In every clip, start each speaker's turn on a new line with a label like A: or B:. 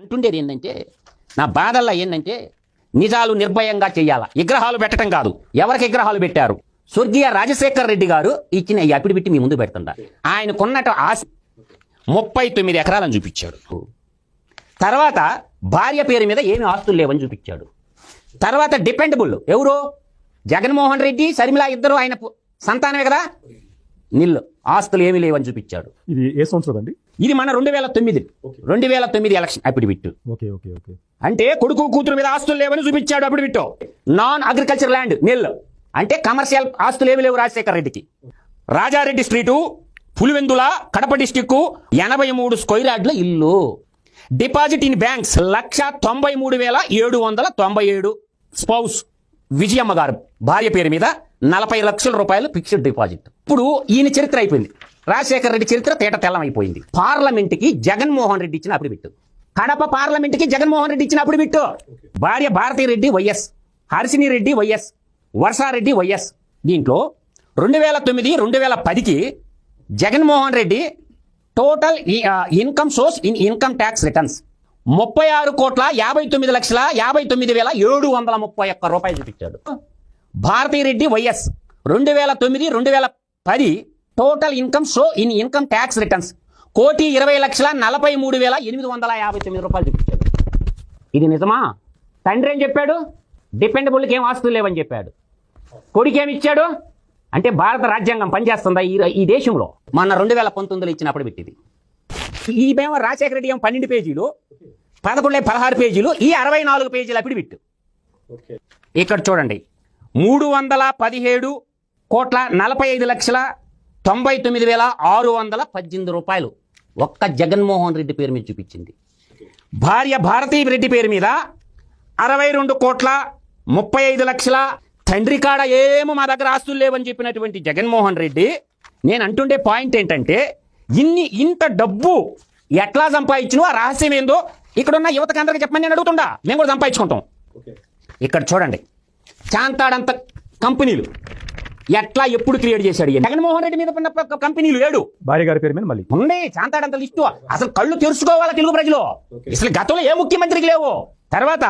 A: అంటుండేది ఏంటంటే నా బాధల్లో ఏంటంటే నిజాలు నిర్భయంగా చెయ్యాలా, విగ్రహాలు పెట్టడం కాదు. ఎవరికి విగ్రహాలు పెట్టారు? స్వర్గీయ రాజశేఖర్ రెడ్డి గారు ఇచ్చిన ఈ అప్పుడు పెట్టి మీ ముందు పెడుతుండ. ఆయనకున్నట్టు ఆశ 39 ఎకరాలను చూపించాడు. తర్వాత భార్య పేరు మీద ఏమి ఆస్తులు లేవని చూపించాడు. తర్వాత డిపెండబుల్ ఎవరు? జగన్మోహన్ రెడ్డి, షర్మిల ఇద్దరు ఆయన సంతానమే కదా. నిల్లు ఆస్తులు ఏమీ లేవని చూపించాడు.
B: ఇది ఏ సంవత్సరం అండి?
A: ఇది మన 2009 ఎలక్షన్ అప్పుడు బిట్టు. అంటే కొడుకు కూతురు మీద ఆస్తులు లేవని చూపించాడు అప్పుడు బిట్టు. నాన్ అగ్రికల్చర్ ల్యాండ్ నిల్, అంటే కమర్షియల్ ఆస్తులు ఏమి లేవు రాజశేఖర్ రెడ్డికి. Rajareddy street, Pulivendula, Kadapa district 83 square యార్డ్ల ఇల్లు. Deposit in banks 1,93,797. Spouse Vijayamma garu భార్య పేరు మీద 40 లక్షల రూపాయలు ఫిక్స్డ్ డిపాజిట్. ఇప్పుడు ఈయన చరిత్ర అయిపోయింది. రాజశేఖర రెడ్డి చరిత్ర తేట తెల్లమైపోయింది. పార్లమెంట్కి జగన్మోహన్ రెడ్డి ఇచ్చిన అప్పుడు బిట్టు. కడప పార్లమెంట్కి జగన్మోహన్ రెడ్డి ఇచ్చిన అప్పుడు బిట్టు. భార్య Bharati Reddy YS, Harshini Reddy YS, Varsha Reddy YS. దీంట్లో 2009, 2010కి Jaganmohan Reddy total income source in income tax returns 36,59,59,731 రూపాయలు చూపించాడు. Bharati Reddy YS 2009, 2010 total income show in income tax returns 1,20,43,859 రూపాయలు చూపించాడు. ఇది నిజమా? తండ్రి ఏం చెప్పాడు? డిపెండబుల్కి ఏం ఆస్తులు లేవని చెప్పాడు. కొడుకేమి ఇచ్చాడు? అంటే భారత రాజ్యాంగం పనిచేస్తుందా ఈ దేశంలో? మన 2019లో ఇచ్చినప్పుడు పెట్టింది. ఈ మేము రాజశేఖర రెడ్డి 12 పేజీలు, 11-16 పేజీలు, ఈ 64 పేజీలు అప్పుడు బిట్టు. ఇక్కడ చూడండి, 315,45,99,618 రూపాయలు ఒక్క జగన్మోహన్ రెడ్డి పేరు మీద చూపించింది. భార్య భారతీ రెడ్డి పేరు మీద 62,35,00,000. తండ్రి కాడ ఏమో మా దగ్గర ఆస్తులు లేవని చెప్పినటువంటి జగన్మోహన్ రెడ్డి, నేను అంటుండే పాయింట్ ఏంటంటే ఇంత డబ్బు ఎట్లా సంపాదించినో ఆ రహస్యం ఏందో ఇక్కడున్న యువతకి అందరికీ చెప్పమని నేను అడుగుతుండా. మేము కూడా సంపాదించుకుంటాం. ఇక్కడ చూడండి, చాంతాడంత కంపెనీలు ఎట్లా ఎప్పుడు క్రియేట్ చేశాడు జగన్మోహన్ రెడ్డి మీద ఉన్న కంపెనీలు 7.
B: భార్య గారి పేరు మీద మళ్ళీ
A: ఉంది చాంతాడంత లిస్టు. అసలు కళ్ళు తెరుచుకోవాలా తెలుగు ప్రజలు. అసలు గతంలో ఏ ముఖ్యమంత్రికి లేవు. తర్వాత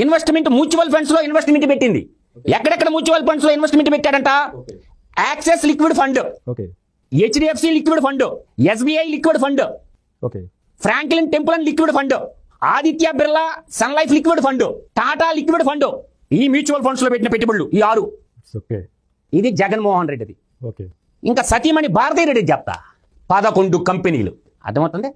A: ఇన్వెస్ట్మెంట్ మ్యూచువల్ ఫండ్స్ లో ఇన్వెస్ట్మెంట్ పెట్టింది. ఎక్కడెక్కడ మ్యూచువల్ ఫండ్స్ లో ఇన్వెస్ట్మెంట్ పెట్టాడంట? Axis liquid fund, HDFC liquid fund, SBI liquid fund, Franklin Templeton liquid fund, Aditya Birla Sun Life liquid fund, Tata liquid fund. ఈ మ్యూచువల్ ఫండ్స్ లో పెట్టిన పెట్టుబడులు ఈ 6. ఇది జగన్మోహన్ రెడ్డిది. ఇంకా సతీమణి భారతీ రెడ్డి చెప్తా 11 కంపెనీలు. అర్థమవుతుంది.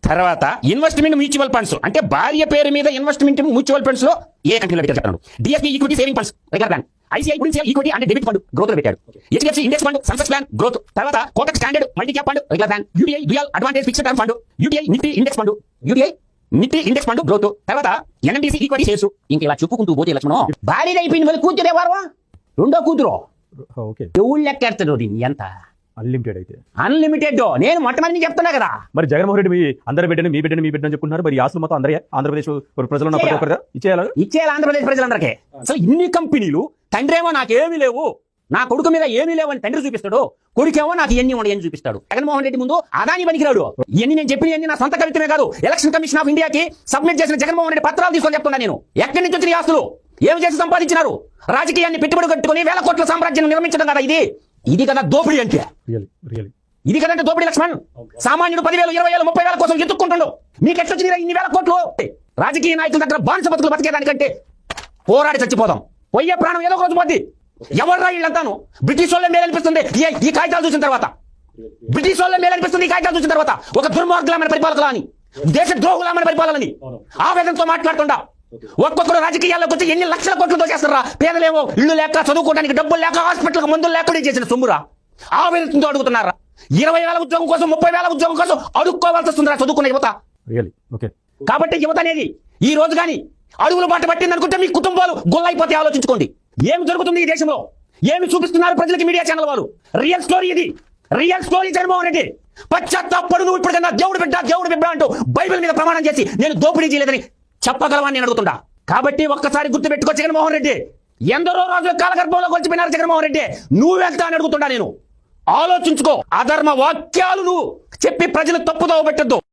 A: తర్వాత ఇన్వెస్ట్మెంట్ మ్యూచువల్ ఫండ్స్, అంటే భార్య పేరు మీద ఇన్వెస్ట్మెంట్ మ్యూచువల్ ఫండ్స్ లో ఏ కంపెనీలో పెట్టాడు? DSP equity saving funds regular plan, ICI principal equity అంటే డెబిట్ ఫండ్ గ్రోత్ లో పెట్టాడు, HDFC index fund Sensex plan growth, తర్వాత Kotak standard multi cap fund regular plan, UTI dual advantage fixed term fund, UTI Nifty index fund, UTI Nifty index fund growth, తర్వాత NMDC equity shares. ఇంకా ఇలా చెప్పుకుంటూ పోతే లక్ష్మణం భార్య అయిపోయింది. మళ్ళీ కూతురు ఎవరు? రెండో కూతురు. ఎవరు లెక్కెడతాడు దీన్ని? ఎంత
B: అన్లిమిటెడ్ అయితే
A: అన్లిమిటెడ్. నేను మొట్టమొదటి చెప్తున్నా కదా.
B: మరి జగన్మోహన్ రెడ్డి అందరి బిడ్డని మీ బిడ్డని మీ బిడ్డని చెప్పుకుంటున్నారు. మరి ఆస్తులు మొత్తం అందరూ ఆంధ్రప్రదేశ్ ప్రజలు ఇచ్చేయాలి
A: ఆంధ్రప్రదేశ్ ప్రజలందరికీ. అసలు ఇన్ని కంపెనీలు, తండ్రి ఏమో నాకేమీ లేవు, నా కొడుకు మీద ఏమీ లేవు అని తండ్రి చూపిస్తాడు, కొడుకేమో నాకు ఎన్ని ఉండని చూపిస్తాడు. జగన్మోహన్ రెడ్డి ముందు అదాని పనికిరాడు. ఇవన్నీ నేను చెప్పిన నా సొంత కవిత్వమే కాదు, ఎలక్షన్ కమిషన్ ఆఫ్ ఇండియాకి సబ్మిట్ చేసిన జగన్మోహన్ రెడ్డి పత్రాలు తీసుకొని చెప్తున్నా నేను. ఎక్కడి నుంచి వచ్చిన ఆస్తులు, ఏమి చేసి సంపాదించినారు? రాజకీయాన్ని పెట్టుబడి కట్టుకుని 1000 కోట్ల సామ్రాజ్యాన్ని నిర్మించడం కదా ఇది. ఇది కదా దోపిడీ అంటే. ఇది కదంటే దోపిడీ లక్ష్మణ్. సామాన్యుడు 10,000, 20,000, 30,000 కోసం ఎత్తుక్కుంటాడు. మీకు ఎట్లొచ్చిన ఇన్ని 1000 కోట్లు? రాజకీయ నాయకుల దగ్గర బానిస బతుకులు బతికేదానికంటే పోరాడి చచ్చిపోదాం. పోయే ప్రాణం ఏదో ఒక రోజు పోద్ది. ఎవర్రా వీళ్ళంతాను? బ్రిటిష్ వాళ్ళే మేలనిపిస్తుంది ఈ కాగితాలు చూసిన తర్వాత. బ్రిటిష్ వాళ్ళే మేలనిపిస్తుంది ఈ కాగితాలు చూసిన తర్వాత. ఒక దుర్మార్గులమైన పరిపాలకులా అని, దేశ ద్రోహులమైన పరిపాలనని ఆవేదనతో మాట్లాడుతుండా. ఒక్కొక్కరు రాజకీయాల్లోకి వచ్చి ఎన్ని లక్షల కోట్లు దోచేస్తారా? పేదలేమో ఇల్లు లేక, చదువుకోవడానికి డబ్బులు లేక, హాస్పిటల్ మందులు లేకుండా చేసిన సొమ్మురా. ఆవేదనతో అడుగుతున్నారా? 20,000 ఉద్యోగం కోసం, 30,000 ఉద్యోగం కోసం అడుక్కోవాల్సి వస్తుందిరా చదువుకున్న యువత. కాబట్టి యువత అనేది ఈ రోజు కానీ అడుగులు బాట పట్టింది అనుకుంటే మీ కుటుంబాలు గొల్లైపోతే ఆలోచించుకోండి. ఏమి జరుగుతుంది ఈ దేశంలో, ఏమి చూపిస్తున్నారు ప్రజలకి మీడియా ఛానల్ వాళ్ళు? రియల్ స్టోరీ ఇది, రియల్ స్టోరీ. జగన్మోహన్ రెడ్డి పశ్చాత్తాపడు, నువ్వు ఇప్పటికన్నా దేవుడు బిడ్డ అంటూ బైబిల్ మీద ప్రమాణం చేసి నేను దోపిడీ చేయలేదని చెప్పగలవని నేను అడుగుతుండా. కాబట్టి ఒక్కసారి గుర్తు పెట్టుకో జగన్మోహన్ రెడ్డి. ఎందరో రోజుల కాలగర్భంలో కొలిచిపోయినారు జగన్మోహన్ రెడ్డి. నువ్వు వెళ్తా అని అడుగుతుండా నేను. ఆలోచించుకో. అధర్మ వాక్యాలు నువ్వు చెప్పి ప్రజలు తప్పుదోవ పెట్టద్దు.